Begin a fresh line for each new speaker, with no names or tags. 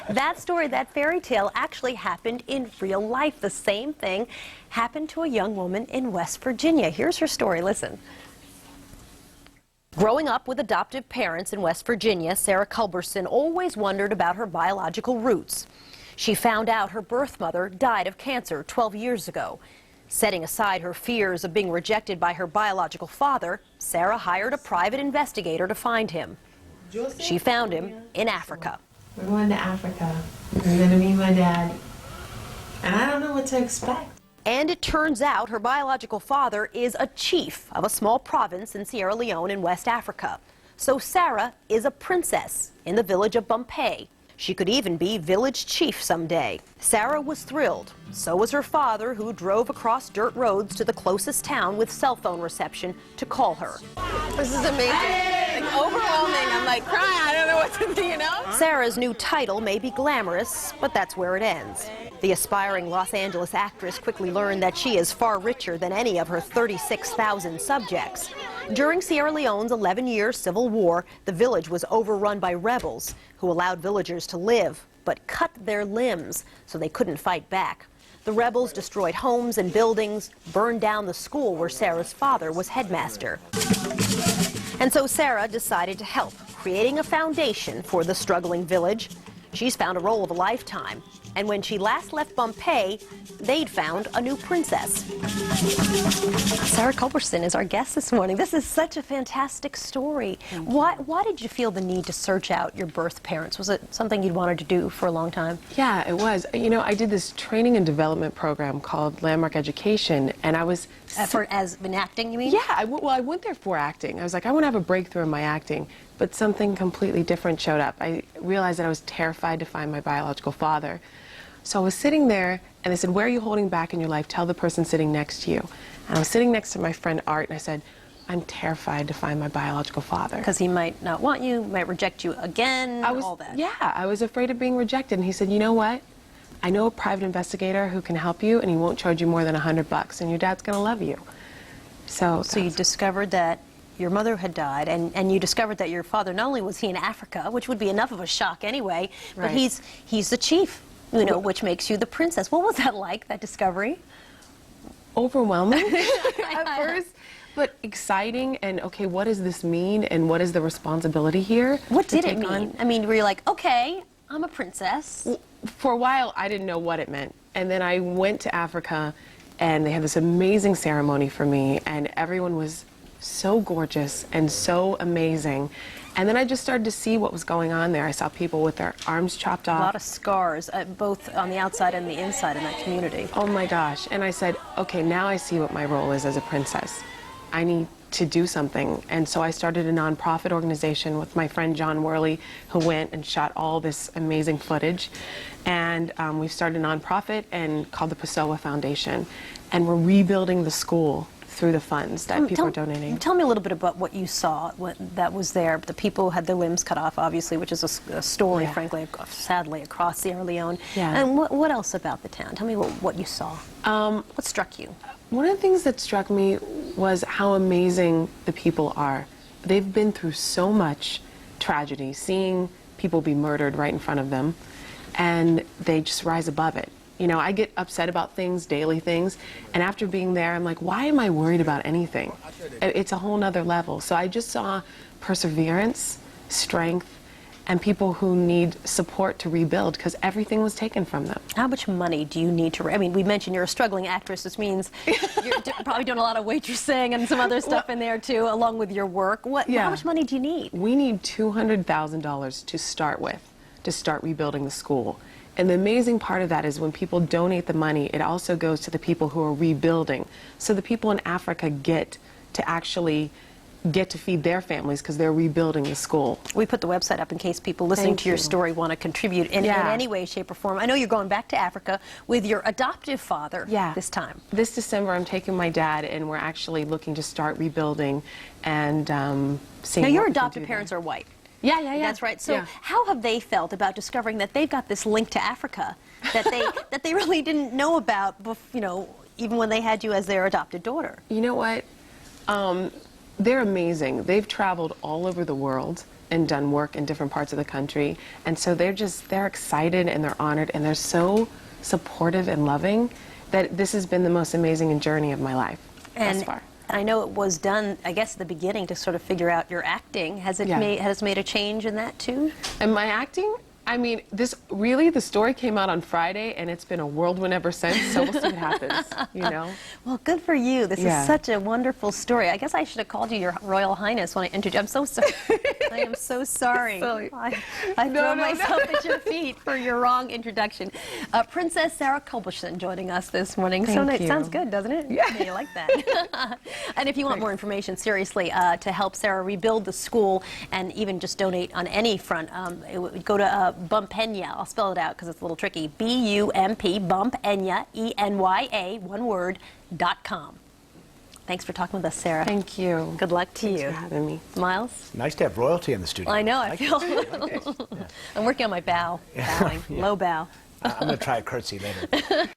That story, that fairy tale, actually happened in real life. The same thing happened to a young woman in West Virginia. Here's her story. Listen. Growing up with adoptive parents in West Virginia, Sarah Culberson always wondered about her biological roots. She found out her birth mother died of cancer 12 years ago. Setting aside her fears of being rejected by her biological father, Sarah hired a private investigator to find him. She found him in Africa.
We're going to Africa. We're going to meet my dad. And I don't know what to expect.
And it turns out her biological father is a chief of a small province in Sierra Leone in West Africa. So Sarah is a princess in the village of Bumpe. She could even be village chief someday. Sarah was thrilled. So was her father, who drove across dirt roads to the closest town with cell phone reception to call her.
This is amazing. Like, overwhelming. I'm like crying. I don't know what to do, you know?
Sarah's new title may be glamorous, but that's where it ends. The aspiring Los Angeles actress quickly learned that she is far richer than any of her 36,000 subjects. During Sierra Leone's 11-year civil war, the village was overrun by rebels who allowed villagers to live, but cut their limbs so they couldn't fight back. The rebels destroyed homes and buildings, burned down the school where Sarah's father was headmaster. And so Sarah decided to help, creating a foundation for the struggling village. She's found a role of a lifetime. And when she last left Bumpe, they'd found a new princess. Sarah Culberson is our guest this morning. This is such a fantastic story. Why did you feel the need to search out your birth parents? Was it something you'd wanted to do for a long time?
Yeah, it was. You know, I did this training and development program called Landmark Education, and I was...
As in acting, you mean?
Yeah, I went there for acting. I was like, I want to have a breakthrough in my acting, but something completely different showed up. I realized that I was terrified to find my biological father. So I was sitting there, and they said, where are you holding back in your life? Tell the person sitting next to you. And I was sitting next to my friend Art, and I said, I'm terrified to find my biological father.
Because he might not want you, might reject you again, all that.
Yeah, I was afraid of being rejected. And he said, you know what? I know a private investigator who can help you, and he won't charge you more than $100, and your dad's going to love you. So
you discovered that your mother had died, and you discovered that your father, not only was he in Africa, which would be enough of a shock anyway, but he's the chief. You know, which makes you the princess. What was that like, that discovery?
Overwhelming at first, but exciting. And okay, what does this mean? And what is the responsibility here?
What did it mean? I mean, were you like, okay, I'm a princess?
Well, for a while, I didn't know what it meant. And then I went to Africa, and they had this amazing ceremony for me, and everyone was so gorgeous and so amazing. And then I just started to see what was going on there. I saw people with their arms chopped off.
A lot of scars, both on the outside and the inside in that community.
Oh my gosh. And I said, okay, now I see what my role is as a princess. I need to do something. And so I started a nonprofit organization with my friend John Worley, who went and shot all this amazing footage. And we've started a nonprofit and called the Pessoa Foundation. And we're rebuilding the school through the funds that people are donating.
Tell me a little bit about what you saw that was there. The people had their limbs cut off, obviously, which is a story, frankly, sadly, across Sierra Leone. Yeah. And what else about the town? Tell me what you saw. What struck you?
One of the things that struck me was how amazing the people are. They've been through so much tragedy, seeing people be murdered right in front of them, and they just rise above it. You know, I get upset about things, daily things, and after being there, I'm like, why am I worried about anything? It's a whole nother level. So I just saw perseverance, strength, and people who need support to rebuild, because everything was taken from them.
How much money do you need to, I mean, we mentioned you're a struggling actress, which means you're probably doing a lot of waitressing and some other stuff in there too, along with your work. How much money do you need?
We need $200,000 to start with, to start rebuilding the school. And the amazing part of that is when people donate the money, it also goes to the people who are rebuilding. So the people in Africa get to feed their families because they're rebuilding the school.
We put the website up in case people listening to your story want to contribute in any way, shape, or form. I know you're going back to Africa with your adoptive father this time.
This December, I'm taking my dad, and we're actually looking to start rebuilding and seeing.
Now, your adoptive parents are white.
Yeah.
That's right. So how have they felt about discovering that they've got this link to Africa that they really didn't know about, you know, even when they had you as their adopted daughter?
You know what? They're amazing. They've traveled all over the world and done work in different parts of the country. And so they're excited and they're honored and they're so supportive and loving that this has been the most amazing journey of my life thus far.
I know it was done, I guess, at the beginning to sort of figure out your acting. Has it made a change in that too?
And my acting? I mean, the story came out on Friday, and it's been a whirlwind ever since, so we'll see what happens, you know?
Well, good for you. This is such a wonderful story. I guess I should have called you Your Royal Highness when I introduced you. I'm so sorry. I am so sorry. I throw myself at your feet for your wrong introduction. Princess Sarah Culberson joining us this morning.
Thank you.
Sounds good, doesn't it? Yeah. You like that. And if you want more information, seriously, to help Sarah rebuild the school and even just donate on any front, go to Bumpe, I'll spell it out because it's a little tricky, B-U-M-P, Bumpenya, E-N-Y-A, one word, .com. Thanks for talking with us, Sarah.
Thank you.
Good luck to you.
Thanks for having me.
Miles?
Nice to have royalty in the studio.
I know, I feel. I'm working on my bow, bowing, low bow.
I'm going to try a curtsy later.